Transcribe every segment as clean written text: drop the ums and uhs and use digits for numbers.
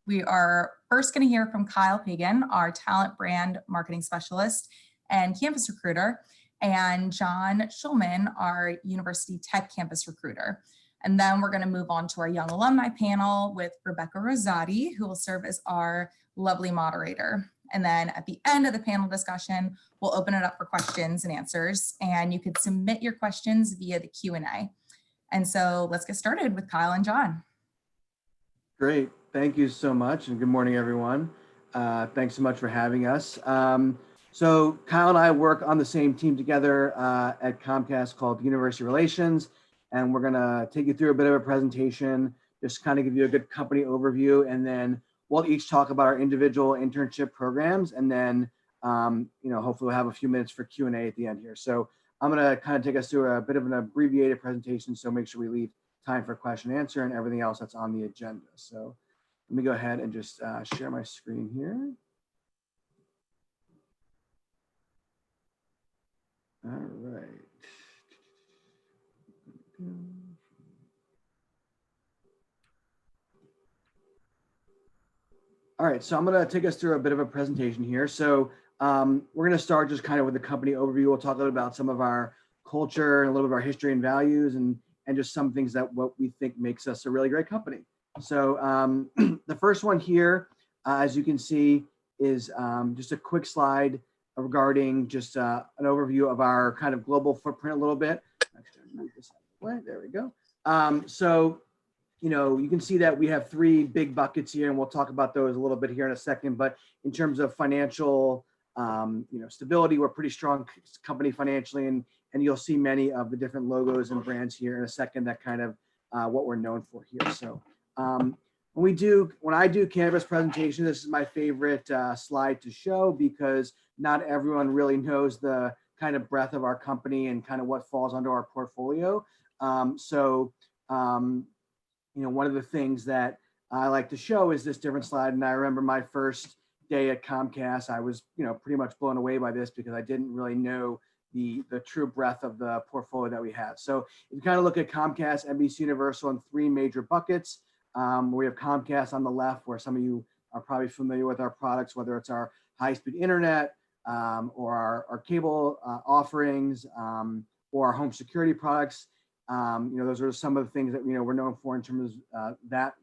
We are first going to hear from Kyle Pagan, our talent brand marketing specialist and campus recruiter, and John Schulman, our university tech campus recruiter. And then we're going to move on to our young alumni panel with Rebecca Rosati, who will serve as our lovely moderator. And then at the end of the panel discussion, we'll open it up for questions and answers, and you could submit your questions via the Q&A. And so let's get started with Kyle and John. Great. Thank you so much. And good morning, everyone. Thanks so much for having us. So Kyle and I work on the same team together at Comcast called University Relations. And we're going to take you through a bit of a presentation, just kind of give you a good company overview. And then we'll each talk about our individual internship programs. And then, hopefully we'll have a few minutes for Q&A at the end here. So I'm going to kind of take us through a bit of an abbreviated presentation. So make sure we leave time for question and answer and everything else that's on the agenda. So let me go ahead and just share my screen here. All right. All right, so I'm going to take us through a bit of a presentation here. So we're going to start just kind of with the company overview. We'll talk a little about some of our culture and a little bit of our history and values and just some things that what we think makes us a really great company. So the first one here, as you can see, is just a quick slide regarding just an overview of our kind of global footprint a little bit. Actually, I'll move this out of the way. There we go. You can see that we have three big buckets here, and we'll talk about those a little bit here in a second. But in terms of financial, stability, we're a pretty strong company financially, and you'll see many of the different logos and brands here in a second that kind of what we're known for here. So when I do Canvas presentation, this is my favorite slide to show because not everyone really knows the kind of breadth of our company and kind of what falls under our portfolio. One of the things that I like to show is this different slide. And I remember my first day at Comcast, I was, pretty much blown away by this because I didn't really know the true breadth of the portfolio that we have. So if you kind of look at Comcast, NBC Universal in three major buckets. We have Comcast on the left, where some of you are probably familiar with our products, whether it's our high-speed internet or our cable offerings or our home security products. Those are some of the things that we're known for in terms of that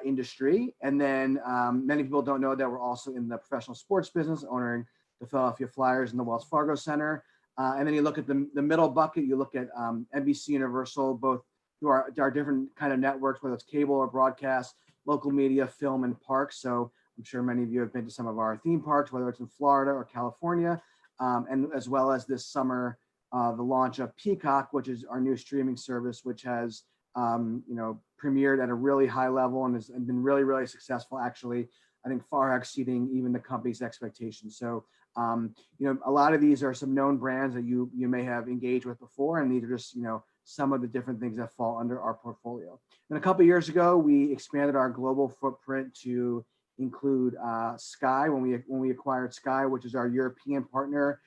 industry. And then many people don't know that we're also in the professional sports business, owning the Philadelphia Flyers and the Wells Fargo Center. And then you look at the middle bucket, you look at NBC Universal, both through our different kind of networks, whether it's cable or broadcast, local media, film, and parks. So I'm sure many of you have been to some of our theme parks, whether it's in Florida or California, and as well as this summer, the launch of Peacock, which is our new streaming service, which has premiered at a really high level and has been really, really successful, actually, I think far exceeding even the company's expectations. So, a lot of these are some known brands that you may have engaged with before, and these are just, some of the different things that fall under our portfolio. And a couple of years ago, we expanded our global footprint to include Sky when we acquired Sky, which is our European partner,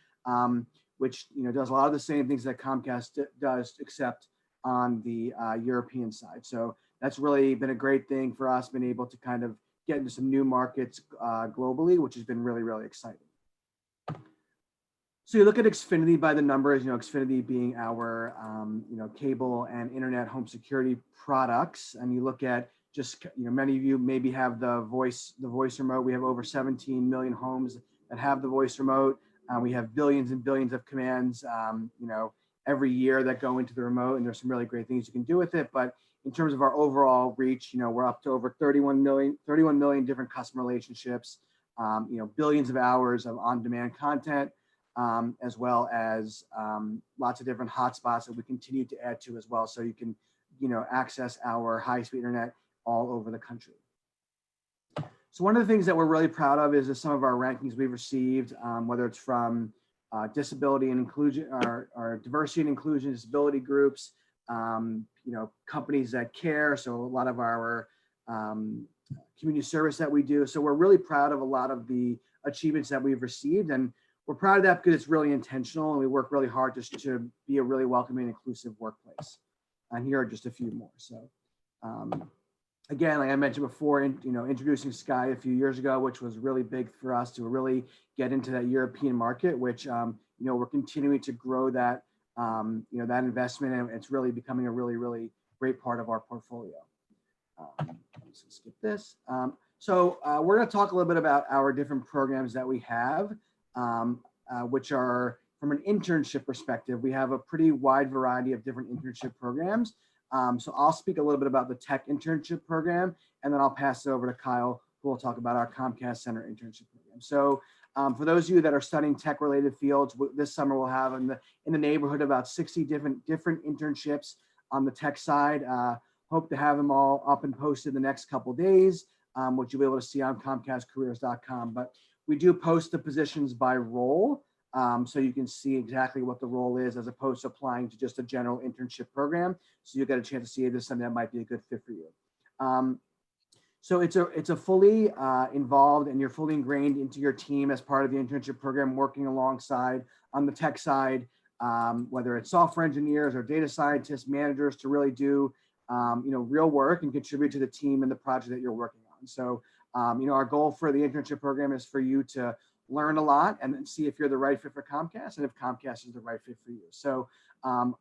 which does a lot of the same things that Comcast does, except on the European side. So that's really been a great thing for us, been able to kind of get into some new markets globally, which has been really, really exciting. So you look at Xfinity by the numbers, Xfinity being our cable and internet home security products, and you look at just many of you maybe have the voice remote. We have over 17 million homes that have the voice remote. We have billions and billions of commands, every year that go into the remote, and there's some really great things you can do with it. But in terms of our overall reach, we're up to over 31 million different customer relationships, billions of hours of on-demand content, as well as lots of different hotspots that we continue to add to as well. So you can, access our high-speed internet all over the country. So one of the things that we're really proud of is some of our rankings we've received, whether it's from disability and inclusion, our diversity and inclusion disability groups, companies that care. So a lot of our community service that we do. So we're really proud of a lot of the achievements that we've received, and we're proud of that because it's really intentional, and we work really hard just to be a really welcoming, inclusive workplace. And here are just a few more. So again, like I mentioned before, introducing Sky a few years ago, which was really big for us to really get into that European market, which we're continuing to grow that that investment, and it's really becoming a really, really great part of our portfolio. Let's skip this. We're going to talk a little bit about our different programs that we have, which are from an internship perspective. We have a pretty wide variety of different internship programs. So I'll speak a little bit about the tech internship program, and then I'll pass it over to Kyle, who will talk about our Comcast Center internship program. So for those of you that are studying tech-related fields, this summer we'll have in the neighborhood about 60 different internships on the tech side. Hope to have them all up and posted the next couple of days, which you'll be able to see on ComcastCareers.com. But we do post the positions by role, so you can see exactly what the role is, as opposed to applying to just a general internship program. So you get a chance to see if there's something that might be a good fit for you. So it's a fully involved, and you're fully ingrained into your team as part of the internship program, working alongside on the tech side, whether it's software engineers or data scientists, managers, to really do real work and contribute to the team and the project that you're working on. So our goal for the internship program is for you to learn a lot and then see if you're the right fit for Comcast and if Comcast is the right fit for you. So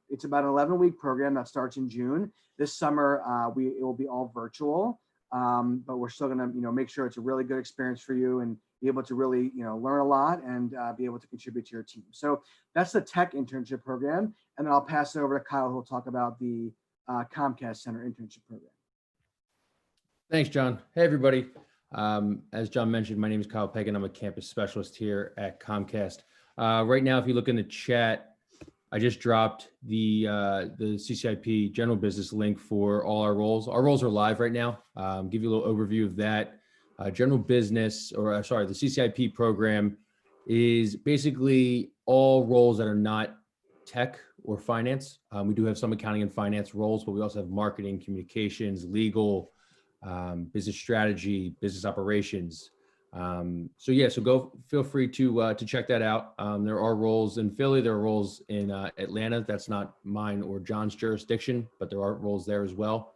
it's about an 11-week program that starts in June. This summer, it will be all virtual, but we're still going to make sure it's a really good experience for you and be able to really learn a lot and be able to contribute to your team. So that's the tech internship program, and then I'll pass it over to Kyle, who will talk about the Comcast Center internship program. Thanks, John. Hey, everybody. As John mentioned, my name is Kyle Pagan. I'm a campus specialist here at Comcast. Right now, if you look in the chat, I just dropped the CCIP general business link for all our roles. Our roles are live right now. Give you a little overview of that. General business, the CCIP program is basically all roles that are not tech or finance. We do have some accounting and finance roles, but we also have marketing, communications, legal, business strategy, business operations. So go feel free to check that out. There are roles in Philly, there are roles in Atlanta. That's not mine or John's jurisdiction, but there are roles there as well.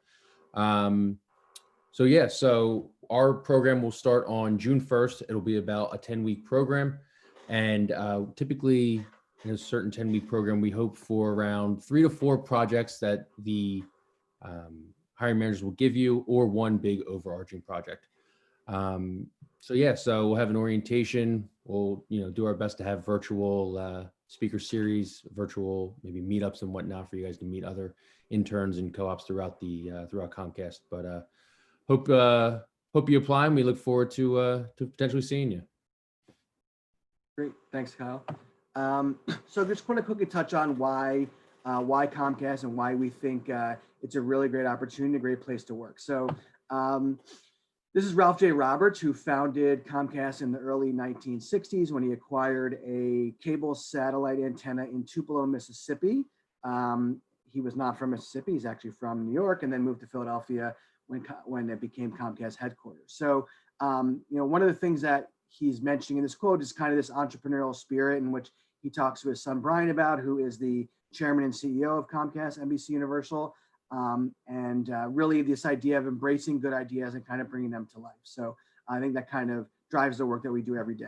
So our program will start on June 1st. It'll be about a 10-week program. And typically in a certain 10-week program, we hope for around 3 to 4 projects that the hiring managers will give you, or one big overarching project. So we'll have an orientation. We'll do our best to have virtual speaker series, virtual maybe meetups and whatnot for you guys to meet other interns and co-ops throughout Comcast. But hope you apply, and we look forward to potentially seeing you. Great, thanks, Kyle. So just want to quickly touch on why Comcast and why we think it's a really great opportunity, a great place to work. So this is Ralph J. Roberts, who founded Comcast in the early 1960s when he acquired a cable satellite antenna in Tupelo, Mississippi. He was not from Mississippi; he's actually from New York, and then moved to Philadelphia when it became Comcast headquarters. So one of the things that he's mentioning in this quote is kind of this entrepreneurial spirit, in which he talks to his son Brian about, who is the chairman and CEO of Comcast NBC Universal, and really this idea of embracing good ideas and kind of bringing them to life. So I think that kind of drives the work that we do every day.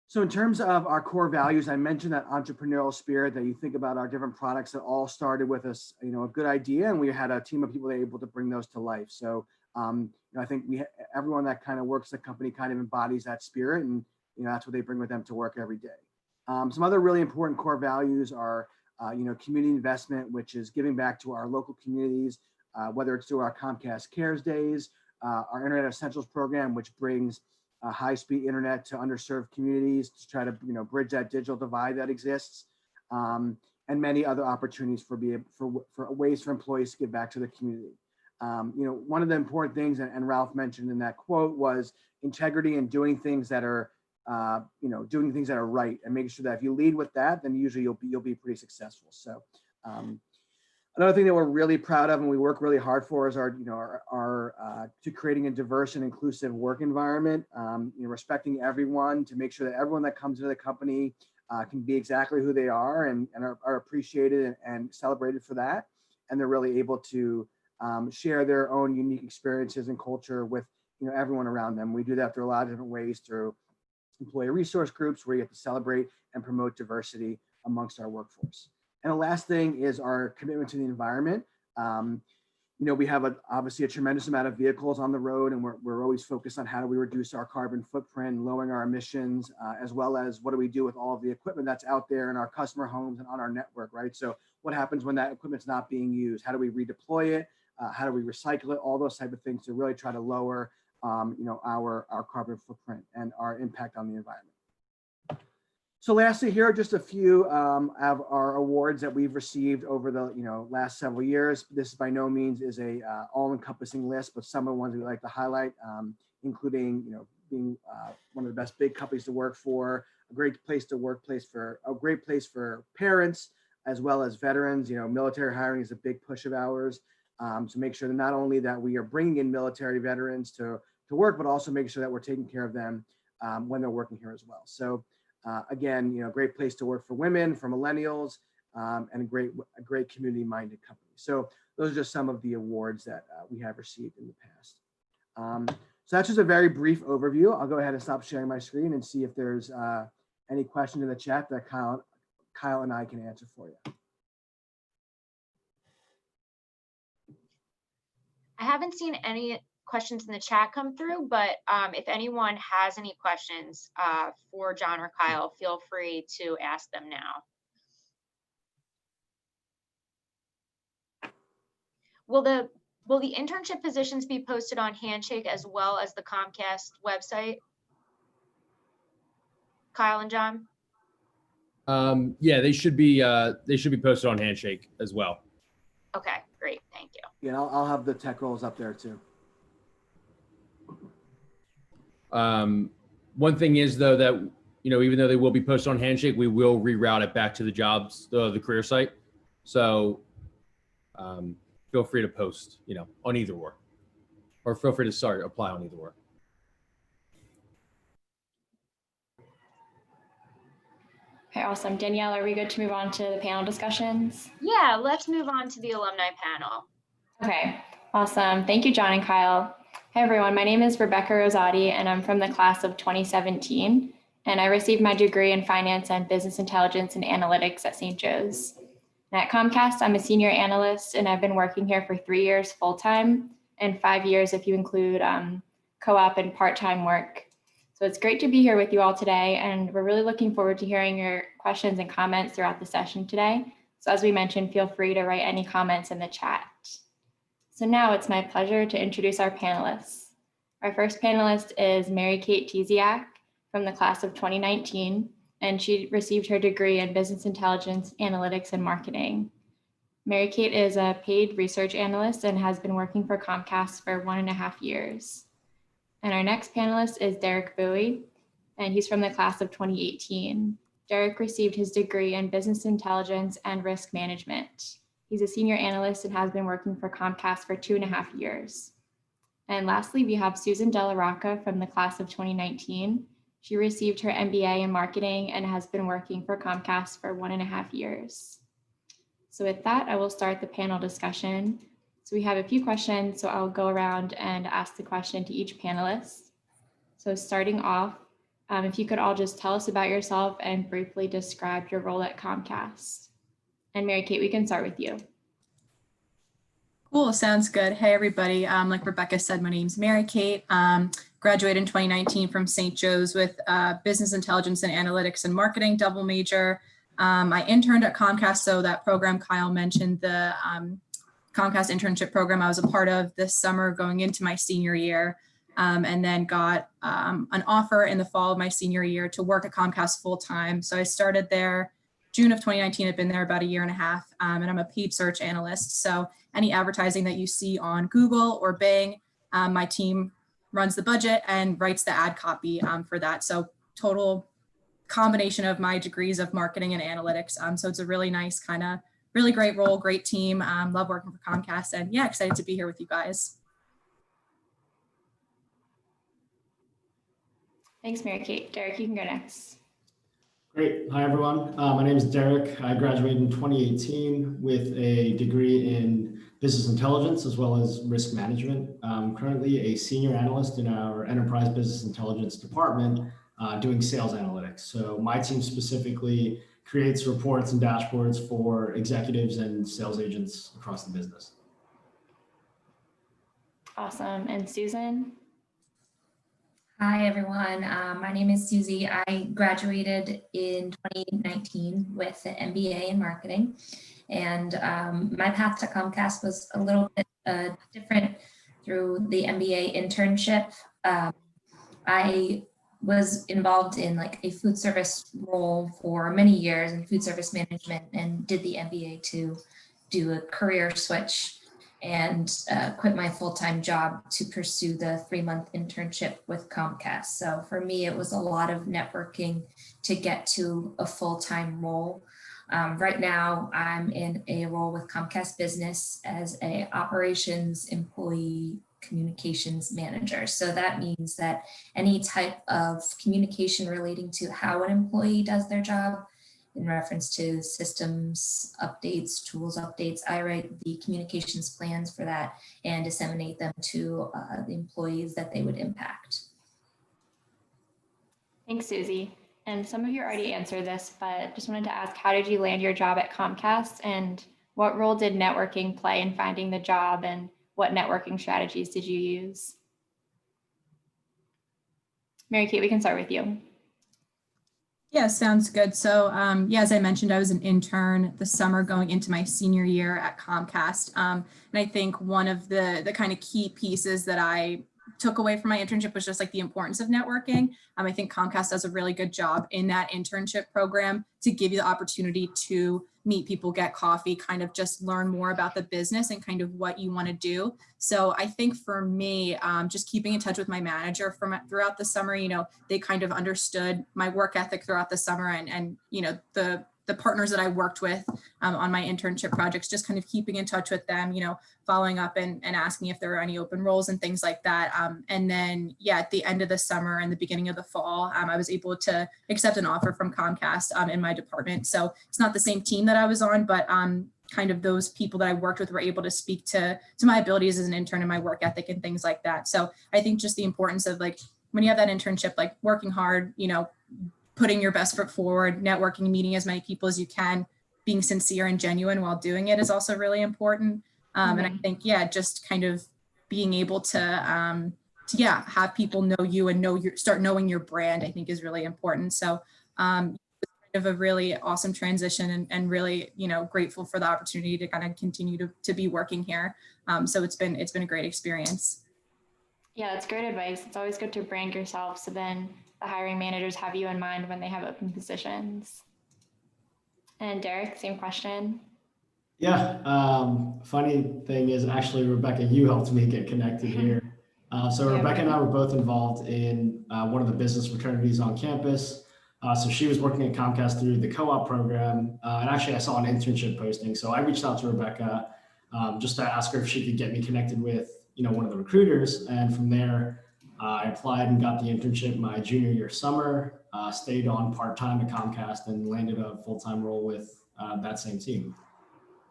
So in terms of our core values, I mentioned that entrepreneurial spirit, that you think about our different products that all started with us, a good idea, and we had a team of people that were able to bring those to life. So I think everyone that kind of works the company kind of embodies that spirit, and that's what they bring with them to work every day. Some other really important core values are community investment, which is giving back to our local communities, whether it's through our Comcast Cares Days, our Internet Essentials program, which brings high-speed internet to underserved communities to try to bridge that digital divide that exists, and many other opportunities for ways for employees to give back to the community. One of the important things, and Ralph mentioned in that quote, was integrity and doing things that are right, and making sure that if you lead with that, then usually you'll be pretty successful. So another thing that we're really proud of and we work really hard for is our to creating a diverse and inclusive work environment, respecting everyone, to make sure that everyone that comes into the company can be exactly who they are and are appreciated and celebrated for that. And they're really able to share their own unique experiences and culture with everyone around them. We do that through a lot of different ways, through employee resource groups where you get to celebrate and promote diversity amongst our workforce. And the last thing is our commitment to the environment. We have obviously a tremendous amount of vehicles on the road, and we're always focused on how do we reduce our carbon footprint, lowering our emissions, as well as what do we do with all of the equipment that's out there in our customer homes and on our network, right? So what happens when that equipment's not being used? How do we redeploy it? How do we recycle it? All those type of things to really try to lower, our carbon footprint and our impact on the environment. So lastly, here are just a few of our awards that we've received over the last several years. This by no means is a all-encompassing list, but some of the ones we like to highlight, including being one of the best big companies to work for, a great place for parents as well as veterans. Military hiring is a big push of ours. To make sure that not only that we are bringing in military veterans to work, but also making sure that we're taking care of them when they're working here as well. So again, great place to work for women, for millennials, and a great community-minded company. So those are just some of the awards that we have received in the past. So that's just a very brief overview. I'll go ahead and stop sharing my screen and see if there's any questions in the chat that Kyle and I can answer for you. I haven't seen any questions in the chat come through, but if anyone has any questions for John or Kyle, feel free to ask them now. Will the internship positions be posted on Handshake as well as the Comcast website? Kyle and John? Yeah, they should be posted on Handshake as well. Okay, great, thank you. Yeah, I'll have the tech roles up there too. One thing is though that, even though they will be posted on Handshake, we will reroute it back to the jobs, the career site. So feel free to post, on either or feel free to apply on either or. Okay, awesome. Danielle, are we good to move on to the panel discussions? Yeah, let's move on to the alumni panel. Okay, awesome. Thank you, John and Kyle. Hey everyone, my name is Rebecca Rosati and I'm from the class of 2017. And I received my degree in finance and business intelligence and analytics at St. Joe's. And at Comcast, I'm a senior analyst and I've been working here for 3 years full-time and 5 years if you include co-op and part-time work. So it's great to be here with you all today, and we're really looking forward to hearing your questions and comments throughout the session today. So as we mentioned, feel free to write any comments in the chat. So now it's my pleasure to introduce our panelists. Our first panelist is Mary Kate Teziak from the class of 2019, and she received her degree in business intelligence, analytics, and marketing. Mary Kate is a paid research analyst and has been working for Comcast for 1.5 years. And our next panelist is Derek Bowie, and he's from the class of 2018. Derek received his degree in business intelligence and risk management. He's a senior analyst and has been working for Comcast for 2.5 years. And lastly, we have Susan Della Rocca from the class of 2019. She received her MBA in marketing and has been working for Comcast for 1.5 years. So with that, I will start the panel discussion. So we have a few questions, so I'll go around and ask the question to each panelist. So starting off, if you could all just tell us about yourself and briefly describe your role at Comcast. And Mary Kate, we can start with you. Cool, sounds good. Hey everybody, like Rebecca said, my name's Mary Kate. Graduated in 2019 from St. Joe's with business intelligence and analytics and marketing double major. I interned at Comcast, so that program Kyle mentioned, the Comcast internship program I was a part of this summer going into my senior year, and then got an offer in the fall of my senior year to work at Comcast full time. So I started there June of 2019. I've been there about 1.5 years, and I'm a paid search analyst. So any advertising that you see on Google or Bing, my team runs the budget and writes the ad copy for that. So total combination of my degrees of marketing and analytics. So it's a really nice really great role, great team. Love working for Comcast, and yeah, excited to be here with you guys. Thanks, Mary Kate. Derek, you can go next. Great. Hi, everyone. My name is Derek. I graduated in 2018 with a degree in business intelligence as well as risk management. I'm currently a senior analyst in our enterprise business intelligence department doing sales analytics. So my team specifically creates reports and dashboards for executives and sales agents across the business. Awesome. And Susan? Hi, everyone. My name is Susie. I graduated in 2019 with an MBA in marketing. And my path to Comcast was a little bit different through the MBA internship. I was involved in like a food service role for many years in food service management and did the MBA to do a career switch and quit my full-time job to pursue the 3-month internship with Comcast. So for me, it was a lot of networking to get to a full-time role. Right now, I'm in a role with Comcast Business as a operations employee communications manager. So that means that any type of communication relating to how an employee does their job in reference to systems updates, tools updates, I write the communications plans for that and disseminate them to the employees that they would impact. Thanks, Susie. And some of you already answered this, but just wanted to ask, how did you land your job at Comcast, and what role did networking play in finding the job, and what networking strategies did you use? Mary Kate, we can start with you. Yeah, sounds good. So yeah, as I mentioned, I was an intern this summer going into my senior year at Comcast. And I think one of the kind of key pieces that I took away from my internship was just like the importance of networking. I think Comcast does a really good job in that internship program to give you the opportunity to meet people, get coffee, kind of just learn more about the business and kind of what you want to do. So I think for me, just keeping in touch with my manager from throughout the summer, they kind of understood my work ethic throughout the summer and the partners that I worked with on my internship projects, just kind of keeping in touch with them, following up and asking if there were any open roles and things like that. And then, yeah, at the end of the summer and the beginning of the fall, I was able to accept an offer from Comcast in my department. So it's not the same team that I was on, but kind of those people that I worked with were able to speak to my abilities as an intern and my work ethic and things like that. So I think just the importance of like, when you have that internship, like working hard, putting your best foot forward, networking, meeting as many people as you can, being sincere and genuine while doing it is also really important. And I think, yeah, just kind of being able to have people know you and start knowing your brand, I think is really important. So kind of a really awesome transition and really, grateful for the opportunity to kind of continue to be working here. So it's been a great experience. Yeah, that's great advice. It's always good to brand yourself, so then the hiring managers have you in mind when they have open positions. And Derek, same question. Yeah, funny thing is actually, Rebecca, you helped me get connected here. So Yeah, Rebecca and I were both involved in one of the business fraternities on campus. So she was working at Comcast through the co-op program. And actually I saw an internship posting. So I reached out to Rebecca just to ask her if she could get me connected with, one of the recruiters. And from there, I applied and got the internship my junior year summer, stayed on part-time at Comcast and landed a full-time role with that same team.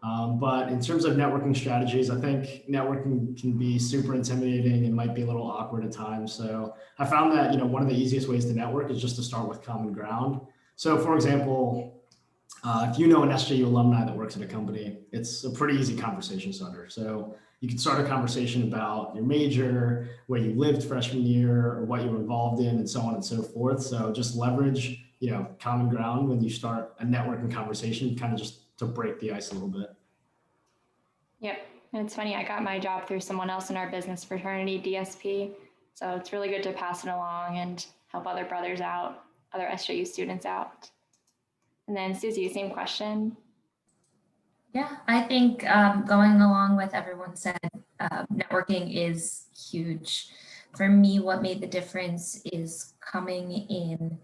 But in terms of networking strategies, I think networking can be super intimidating and might be a little awkward at times. So I found that, one of the easiest ways to network is just to start with common ground. So for example, if you know an SJU alumni that works at a company, it's a pretty easy conversation starter. So you can start a conversation about your major, where you lived freshman year, or what you were involved in, and so on and so forth. So just leverage, common ground when you start a networking conversation, kind of just to break the ice a little bit. Yep. And it's funny, I got my job through someone else in our business fraternity, DSP. So it's really good to pass it along and help other brothers out, other SJU students out. And then Susie, same question. Yeah, I think going along with everyone said, networking is huge. For me, what made the difference is coming in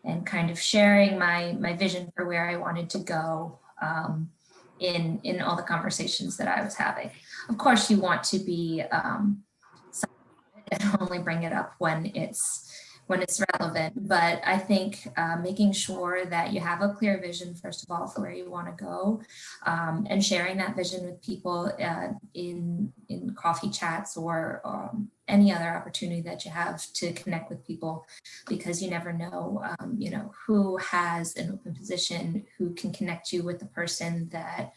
and kind of sharing my vision for where I wanted to go in all the conversations that I was having. Of course, you want to be and only bring it up when it's when it's relevant. But I think making sure that you have a clear vision, first of all, for where you want to go, and sharing that vision with people in coffee chats or any other opportunity that you have to connect with people, because you never know, who has an open position, who can connect you with the person that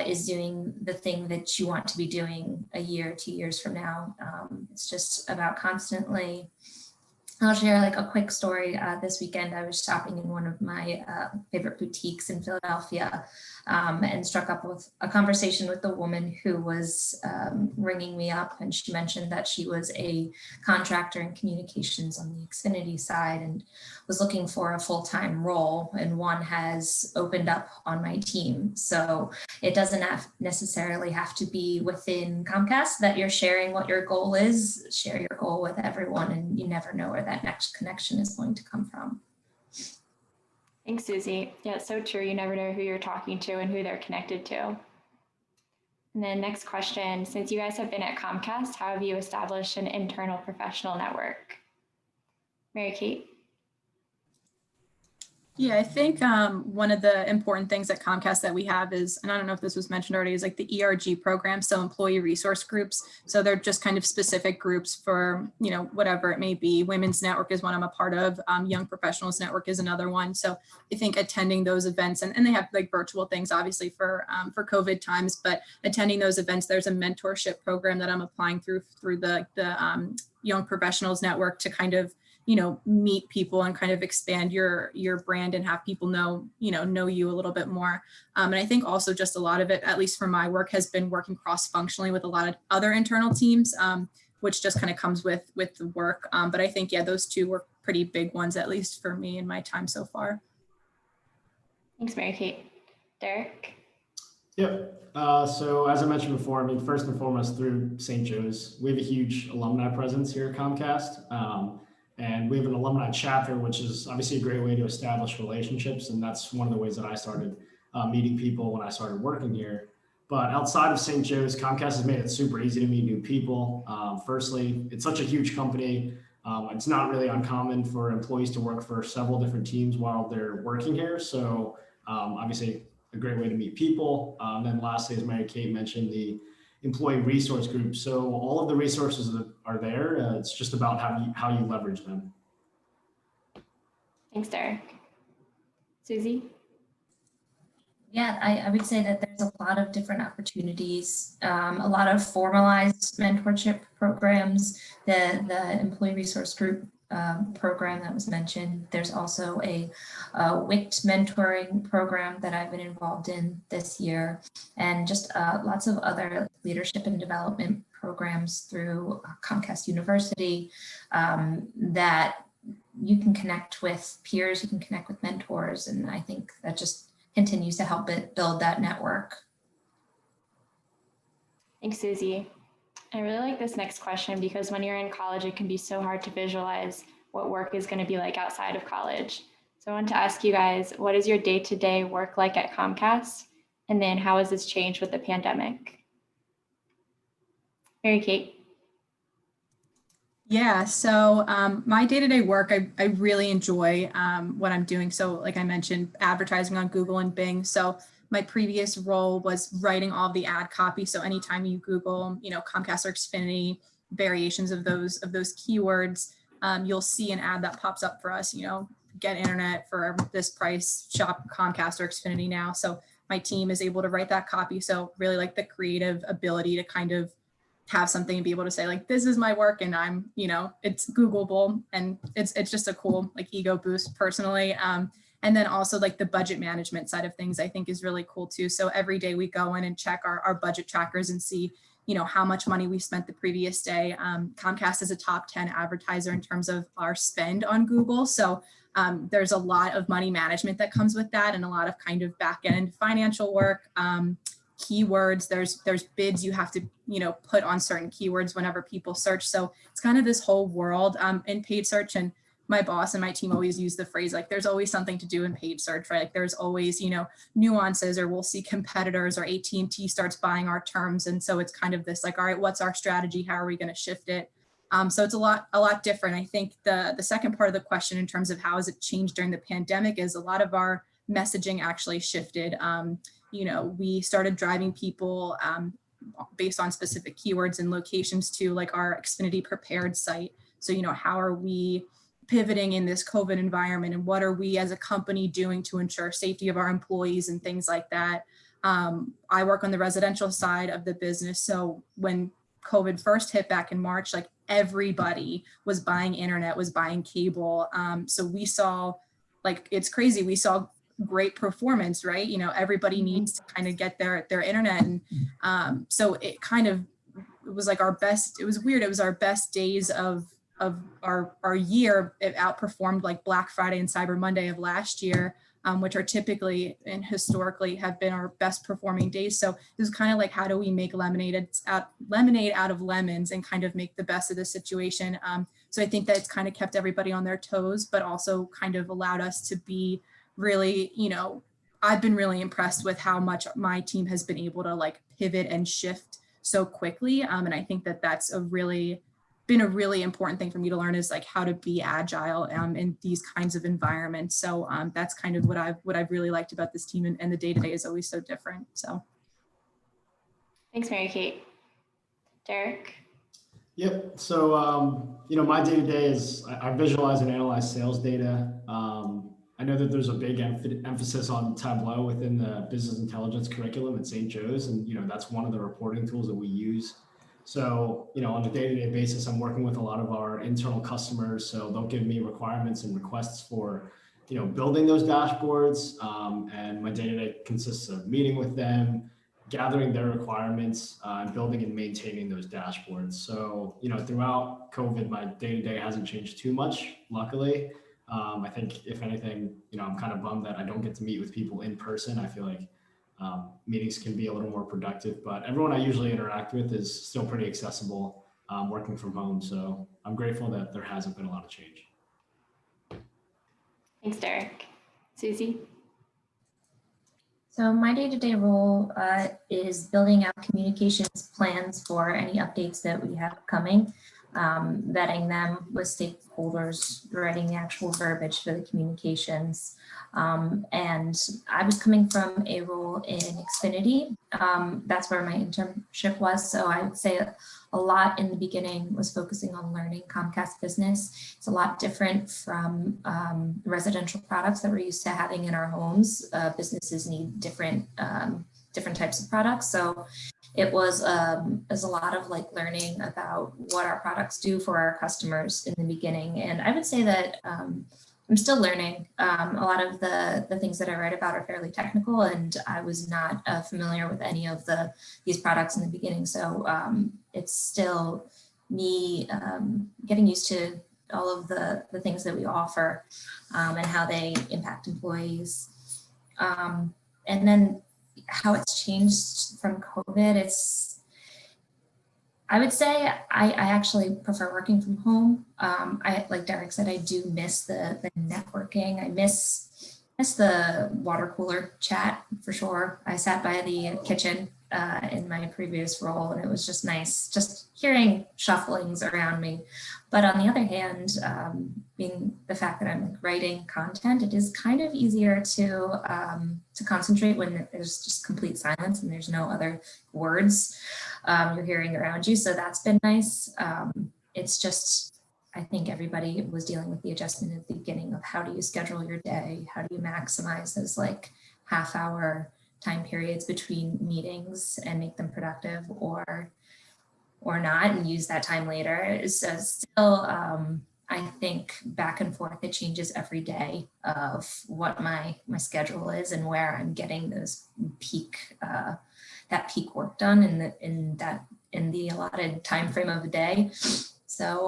is doing the thing that you want to be doing a year, 2 years from now. It's just about constantly. I'll share like a quick story. This weekend, I was shopping in one of my favorite boutiques in Philadelphia, and struck up with a conversation with the woman who was ringing me up. And she mentioned that she was a contractor in communications on the Xfinity side and was looking for a full-time role. And one has opened up on my team. So it doesn't necessarily have to be within Comcast that you're sharing what your goal is. Share your goal with everyone, and you never know where that next connection is going to come from. Thanks, Susie. Yeah, it's so true. You never know who you're talking to and who they're connected to. And then next question, since you guys have been at Comcast, how have you established an internal professional network? Mary Kate? Yeah, I think one of the important things at Comcast that we have is, and I don't know if this was mentioned already, is like the ERG program, so employee resource groups. So they're just kind of specific groups for, whatever it may be. Women's Network is one I'm a part of. Young Professionals Network is another one. So I think attending those events, and they have like virtual things, obviously for COVID times, but attending those events, there's a mentorship program that I'm applying through the Young Professionals Network to kind of meet people and kind of expand your brand and have people know you a little bit more. And I think also just a lot of it, at least for my work, has been working cross-functionally with a lot of other internal teams, which just kind of comes with the work. But I think, those two were pretty big ones, at least for me in my time so far. Thanks, Mary Kate. Derek? Yep. So as I mentioned before, first and foremost, through St. Joe's, we have a huge alumni presence here at Comcast. And we have an alumni chapter, which is obviously a great way to establish relationships. And that's one of the ways that I started meeting people when I started working here. But outside of St. Joe's, Comcast has made it super easy to meet new people. Firstly, it's such a huge company. It's not really uncommon for employees to work for several different teams while they're working here. So obviously a great way to meet people. Then lastly, as Mary Kate mentioned, the employee resource group. So all of the resources that are there. It's just about how you leverage them. Thanks, Derek. Susie? Yeah, I would say that there's a lot of different opportunities, a lot of formalized mentorship programs, the employee resource group program that was mentioned. There's also a WICT mentoring program that I've been involved in this year, and just lots of other leadership and development programs through Comcast University that you can connect with peers, you can connect with mentors, and I think that just continues to help it build that network. Thanks, Susie. I really like this next question because when you're in college, it can be so hard to visualize what work is going to be like outside of college. So I want to ask you guys, what is your day-to-day work like at Comcast? And then how has this changed with the pandemic? Mary Kate? Yeah, so my day-to-day work, I really enjoy what I'm doing. So like I mentioned, advertising on Google and Bing. So my previous role was writing all of the ad copy. So anytime you Google, Comcast or Xfinity, variations of those keywords, you'll see an ad that pops up for us, get internet for this price, shop Comcast or Xfinity now. So my team is able to write that copy. So really like the creative ability to kind of have something and be able to say like, this is my work and I'm, it's Googleable, and it's just a cool like ego boost personally. And then also like the budget management side of things I think is really cool too. So every day we go in and check our budget trackers and see, how much money we spent the previous day. Comcast is a top 10 advertiser in terms of our spend on Google. So there's a lot of money management that comes with that and a lot of kind of back end financial work. Keywords, there's bids you have to put on certain keywords whenever people search. So it's kind of this whole world in paid search. And my boss and my team always use the phrase like there's always something to do in paid search, right? Like there's always nuances, or we'll see competitors, or AT&T starts buying our terms, and so it's kind of this like, all right, what's our strategy, how are we going to shift it? So it's a lot different. I think the second part of the question in terms of how has it changed during the pandemic is a lot of our messaging actually shifted. We started driving people based on specific keywords and locations to like our Xfinity Prepared site. So, how are we pivoting in this COVID environment, and what are we as a company doing to ensure safety of our employees and things like that. I work on the residential side of the business. So when COVID first hit back in March, like everybody was buying internet, was buying cable. So we saw, like, it's crazy. We saw great performance, right? Everybody needs to kind of get their internet. And so it was like our best, it was weird. It was our best days of our year. It outperformed like Black Friday and Cyber Monday of last year, which are typically and historically have been our best performing days. So it was kind of like, how do we make lemonade out of lemons and kind of make the best of the situation? So I think that it's kind of kept everybody on their toes, but also kind of allowed us to be really, I've been really impressed with how much my team has been able to like pivot and shift so quickly. And I think that that's been a really important thing for me to learn, is like how to be agile in these kinds of environments. So that's kind of what I've really liked about this team, and the day-to-day is always so different. So Thanks, Mary Kate. Derek? Yep. So, my day-to-day is I visualize and analyze sales data. I know that there's a big emphasis on Tableau within the business intelligence curriculum at St. Joe's. And, that's one of the reporting tools that we use. So, on a day-to-day basis, I'm working with a lot of our internal customers. So they'll give me requirements and requests for, building those dashboards. And my day-to-day consists of meeting with them, gathering their requirements, and building and maintaining those dashboards. So, throughout COVID, my day-to-day hasn't changed too much, luckily. I think if anything, I'm kind of bummed that I don't get to meet with people in person. I feel like meetings can be a little more productive, but everyone I usually interact with is still pretty accessible, working from home. So I'm grateful that there hasn't been a lot of change. Thanks, Derek. Susie? So my day-to-day role is building out communications plans for any updates that we have coming, vetting them with stakeholders, writing the actual verbiage for the communications. And I was coming from a role in Xfinity. That's where my internship was. So I would say a lot in the beginning was focusing on learning Comcast Business. It's a lot different from residential products that we're used to having in our homes. Businesses need different types of products. So it was a lot of like learning about what our products do for our customers in the beginning. And I would say that I'm still learning. A lot of the things that I write about are fairly technical, and I was not familiar with any of these products in the beginning. So it's still me getting used to all of the things that we offer and how they impact employees. And then how it's changed from COVID, I would say I actually prefer working from home. Like Derek said, I do miss the networking. I miss the water cooler chat for sure. I sat by the kitchen in my previous role, and it was just nice just hearing shufflings around me. But on the other hand, being the fact that I'm writing content, it is kind of easier to concentrate when there's just complete silence and there's no other words you're hearing around you. So that's been nice. It's just, I think everybody was dealing with the adjustment at the beginning of how do you schedule your day? How do you maximize those like half-hour time periods between meetings and make them productive or not, and use that time later. So still, I think back and forth, it changes every day of what my schedule is and where I'm getting those that peak work done in the allotted time frame of a day. So,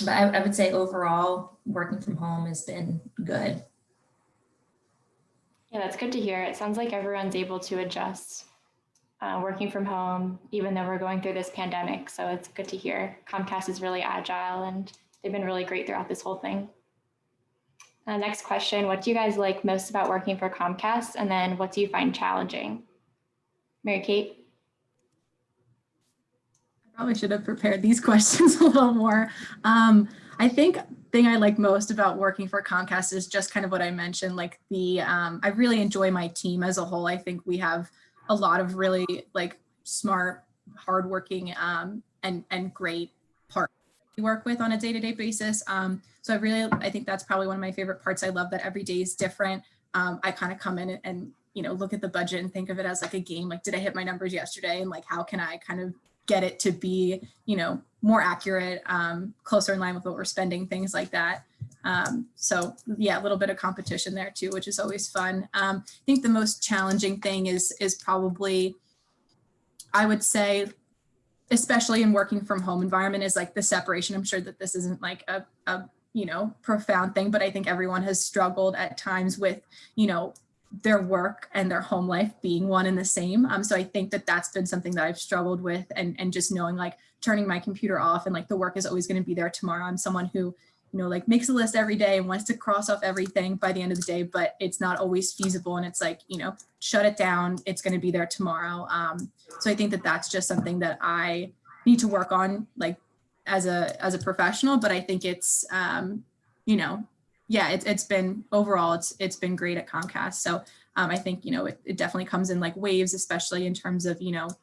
but I would say overall, working from home has been good. Yeah, that's good to hear. It sounds like everyone's able to adjust working from home, even though we're going through this pandemic. So it's good to hear. Comcast is really agile and they've been really great throughout this whole thing. Next question, what do you guys like most about working for Comcast? And then what do you find challenging? Mary Kate? Probably should have prepared these questions a little more. I think thing I like most about working for Comcast is just kind of what I mentioned, like I really enjoy my team as a whole. I think we have a lot of really like smart, hardworking, and great partners we work with on a day-to-day basis. So I think that's probably one of my favorite parts. I love that every day is different. I kind of come in and look at the budget and think of it as like a game. Like, did I hit my numbers yesterday? And like, how can I kind of get it to be, more accurate, closer in line with what we're spending, things like that. So yeah, a little bit of competition there too, which is always fun. I think the most challenging thing is probably, I would say, especially in working from home environment, is like the separation. I'm sure that this isn't like a profound thing, but I think everyone has struggled at times with, their work and their home life being one and the same. So I think that that's been something that I've struggled with, and just knowing, like, turning my computer off and like the work is always going to be there tomorrow. I'm someone who, like, makes a list every day and wants to cross off everything by the end of the day, but it's not always feasible. And it's like, shut it down. It's going to be there tomorrow. So I think that that's just something that I need to work on, like, as a professional. But I think it's, yeah, it's been overall, it's been great at Comcast. So I think, it definitely comes in like waves, especially in terms of,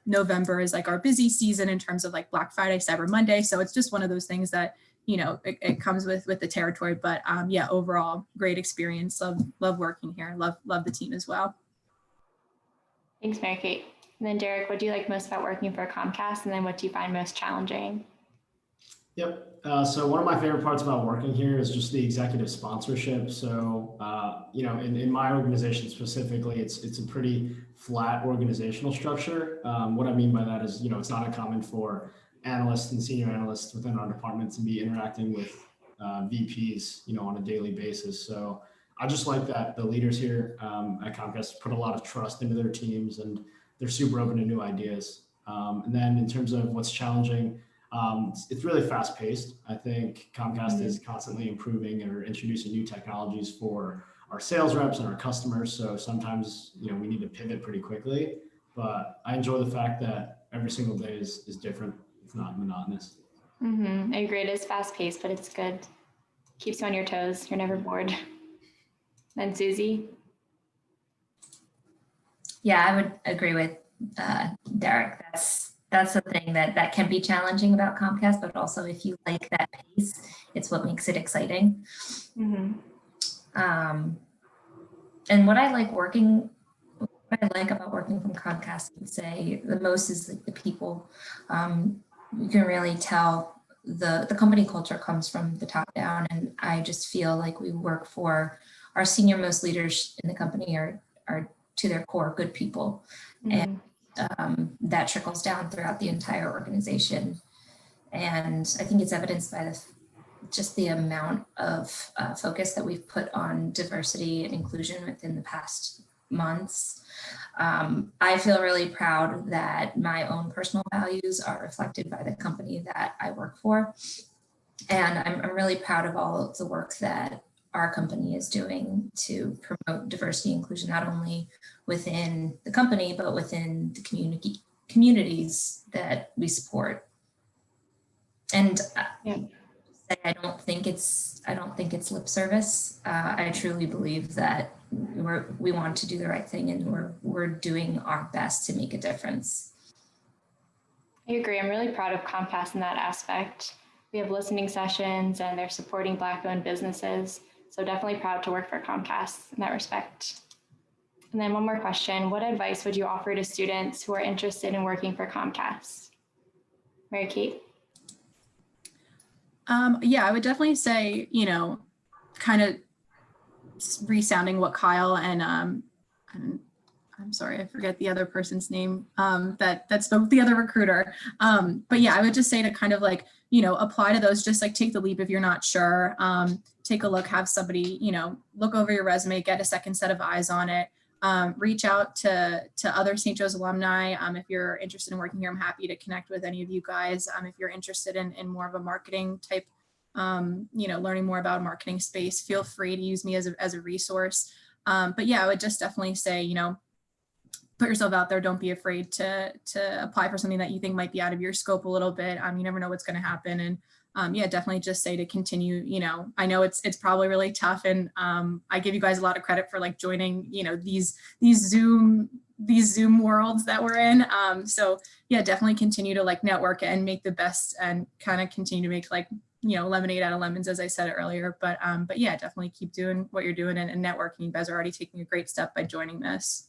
November is like our busy season in terms of like Black Friday, Cyber Monday. So it's just one of those things that, it comes with the territory. But yeah, overall, great experience. Love working here. Love the team as well. Thanks, Mary Kate. And then Derek, what do you like most about working for Comcast? And then what do you find most challenging? Yep. So one of my favorite parts about working here is just the executive sponsorship. So, in my organization specifically, it's a pretty flat organizational structure. What I mean by that is, it's not uncommon for analysts and senior analysts within our department to be interacting with VPs, on a daily basis. So I just like that the leaders here at Comcast put a lot of trust into their teams, and they're super open to new ideas. And then in terms of what's challenging, it's really fast paced. I think Comcast is constantly improving or introducing new technologies for our sales reps and our customers. So sometimes, we need to pivot pretty quickly, but I enjoy the fact that every single day is different. It's not monotonous. I agree. It is fast paced, but it's good. Keeps you on your toes. You're never bored. And Susie? Yeah, I would agree with Derek. That's the thing that can be challenging about Comcast, but also if you like that pace, it's what makes it exciting. And what I like about working from Comcast, I would say the most is like the people. You can really tell the company culture comes from the top down, and I just feel like we work for our senior most leaders in the company are to their core good people. And that trickles down throughout the entire organization. And I think it's evidenced by just the amount of focus that we've put on diversity and inclusion within the past months. I feel really proud that my own personal values are reflected by the company that I work for. And I'm really proud of all of the work that our company is doing to promote diversity and inclusion, not only within the company, but within the communities that we support. And I don't think it's lip service. I truly believe that we want to do the right thing, and we're doing our best to make a difference. I agree. I'm really proud of Comcast in that aspect. We have listening sessions, and they're supporting Black-owned businesses. So definitely proud to work for Comcast in that respect. And then one more question. What advice would you offer to students who are interested in working for Comcast? Mary Kate? Yeah, I would definitely say, kind of resounding what Kyle and I'm sorry, I forget the other person's name that spoke, the other recruiter. But yeah, I would just say to kind of like, apply to those, just like take the leap if you're not sure. Take a look, have somebody, look over your resume, get a second set of eyes on it. Reach out to other St. Joe's alumni. If you're interested in working here, I'm happy to connect with any of you guys. If you're interested in more of a marketing type, learning more about marketing space, feel free to use me as a resource. But yeah, I would just definitely say, put yourself out there. Don't be afraid to apply for something that you think might be out of your scope a little bit. You never know what's going to happen. And yeah, definitely just say to continue, I know it's probably really tough. And I give you guys a lot of credit for like joining, these Zoom worlds that we're in. So yeah, definitely continue to like network and make the best and kind of continue to make like, lemonade out of lemons, as I said earlier. But yeah, definitely keep doing what you're doing and networking. You guys are already taking a great step by joining this.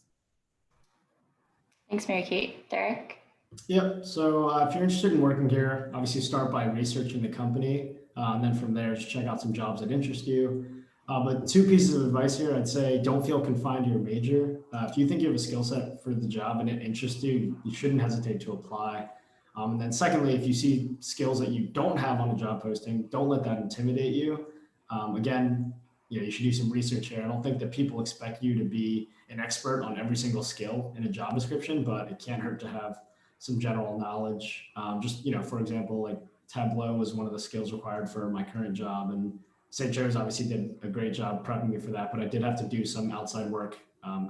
Thanks, Mary Kate. Derek? Yep. So if you're interested in working here, obviously start by researching the company. And then from there, just check out some jobs that interest you. But two pieces of advice here, I'd say don't feel confined to your major. If you think you have a skill set for the job and it interests you, you shouldn't hesitate to apply. And then secondly, if you see skills that you don't have on a job posting, don't let that intimidate you. Again, you should do some research here. I don't think that people expect you to be an expert on every single skill in a job description, but it can't hurt to have some general knowledge. For example, like Tableau was one of the skills required for my current job, and St. Joe's obviously did a great job prepping me for that, but I did have to do some outside work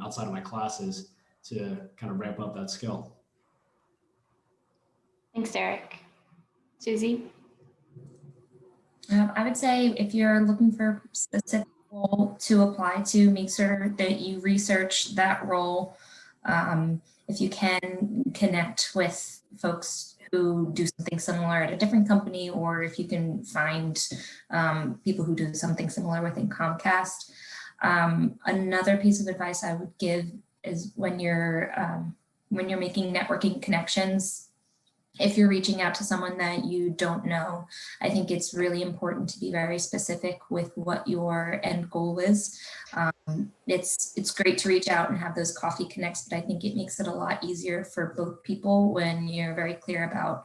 outside of my classes to kind of ramp up that skill. Thanks, Derek. Susie? I would say if you're looking for a specific role to apply to, make sure that you research that role. If you can connect with folks who do something similar at a different company, or if you can find people who do something similar within Comcast. Another piece of advice I would give is when you're making networking connections, if you're reaching out to someone that you don't know, I think it's really important to be very specific with what your end goal is. It's great to reach out and have those coffee connects, but I think it makes it a lot easier for both people when you're very clear about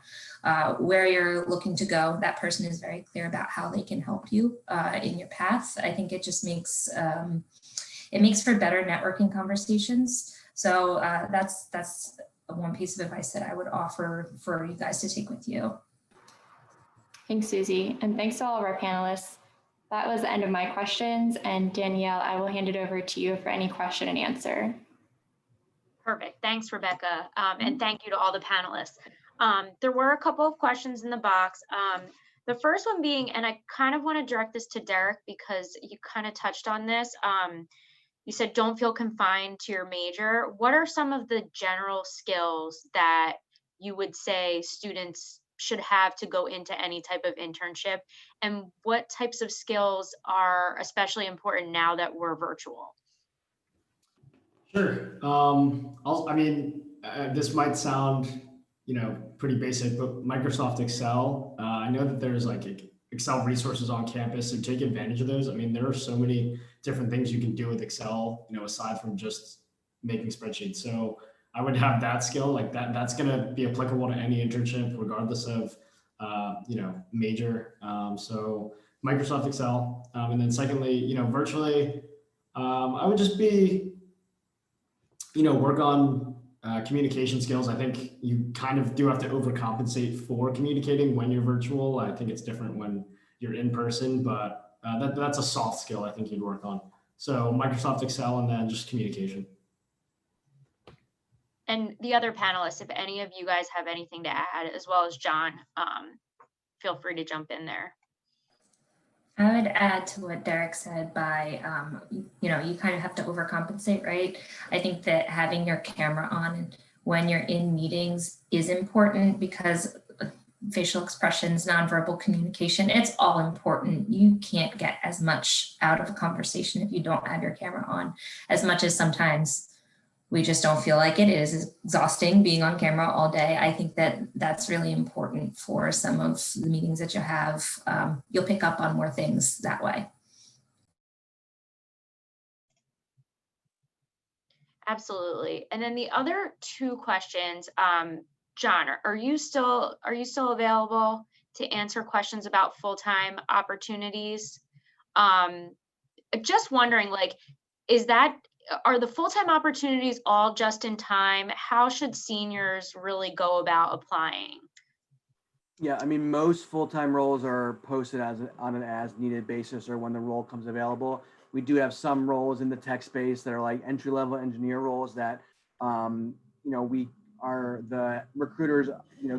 where you're looking to go. That person is very clear about how they can help you in your path. I think it just makes for better networking conversations. So that's one piece of advice that I would offer for you guys to take with you. Thanks, Susie. And thanks to all of our panelists. That was the end of my questions. And Danielle, I will hand it over to you for any question and answer. Perfect. Thanks, Rebecca. And thank you to all the panelists. There were a couple of questions in the box. The first one being, and I kind of want to direct this to Derek because you kind of touched on this. You said don't feel confined to your major. What are some of the general skills that you would say students should have to go into any type of internship? And what types of skills are especially important now that we're virtual? Sure. This might sound, pretty basic, but Microsoft Excel, I know that there's like Excel resources on campus, so take advantage of those. I mean, there are so many different things you can do with Excel, aside from just making spreadsheets. So I would have that skill like that. That's going to be applicable to any internship, regardless of, major. So Microsoft Excel. And then secondly, virtually, I would just be, work on communication skills. I think you kind of do have to overcompensate for communicating when you're virtual. I think it's different when you're in person, but that's a soft skill I think you'd work on. So Microsoft Excel and then just communication. And the other panelists, if any of you guys have anything to add, as well as John, feel free to jump in there. I would add to what Derek said by, you kind of have to overcompensate, right? I think that having your camera on when you're in meetings is important because facial expressions, nonverbal communication, it's all important. You can't get as much out of a conversation if you don't have your camera on, as much as sometimes we just don't feel like it is exhausting being on camera all day. I think that that's really important for some of the meetings that you have. You'll pick up on more things that way. Absolutely. And then the other two questions, John, are you still available to answer questions about full-time opportunities? Just wondering, are the full-time opportunities all just in time? How should seniors really go about applying? Yeah, I mean, most full-time roles are posted on an as-needed basis or when the role comes available. We do have some roles in the tech space that are like entry-level engineer roles that The recruiters,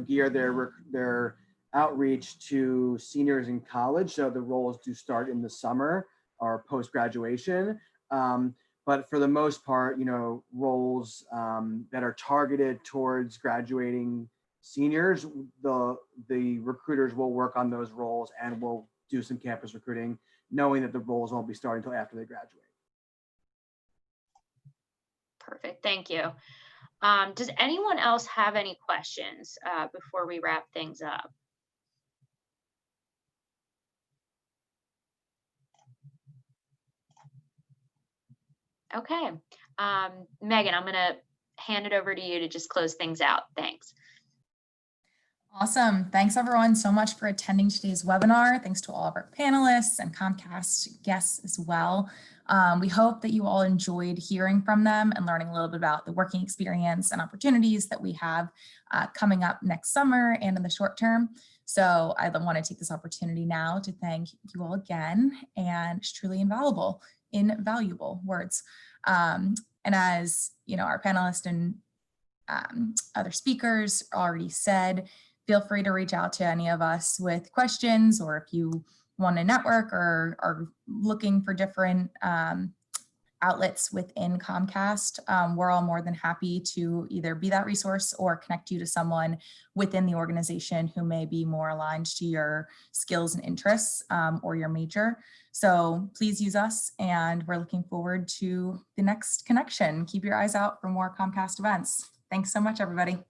gear their outreach to seniors in college. So the roles do start in the summer or post-graduation. But for the most part, roles that are targeted towards graduating seniors, the recruiters will work on those roles and will do some campus recruiting, knowing that the roles won't be starting until after they graduate. Perfect, thank you. Does anyone else have any questions before we wrap things up? Okay, Megan, I'm gonna hand it over to you to just close things out. Thanks. Awesome. Thanks everyone so much for attending today's webinar. Thanks to all of our panelists and Comcast guests as well. We hope that you all enjoyed hearing from them and learning a little bit about the working experience and opportunities that we have coming up next summer and in the short term. So I want to take this opportunity now to thank you all again, and it's truly invaluable words. And as our panelists and other speakers already said, feel free to reach out to any of us with questions, or if you want to network or are looking for different outlets within Comcast. We're all more than happy to either be that resource or connect you to someone within the organization who may be more aligned to your skills and interests or your major. So please use us, and we're looking forward to the next connection. Keep your eyes out for more Comcast events. Thanks so much, everybody.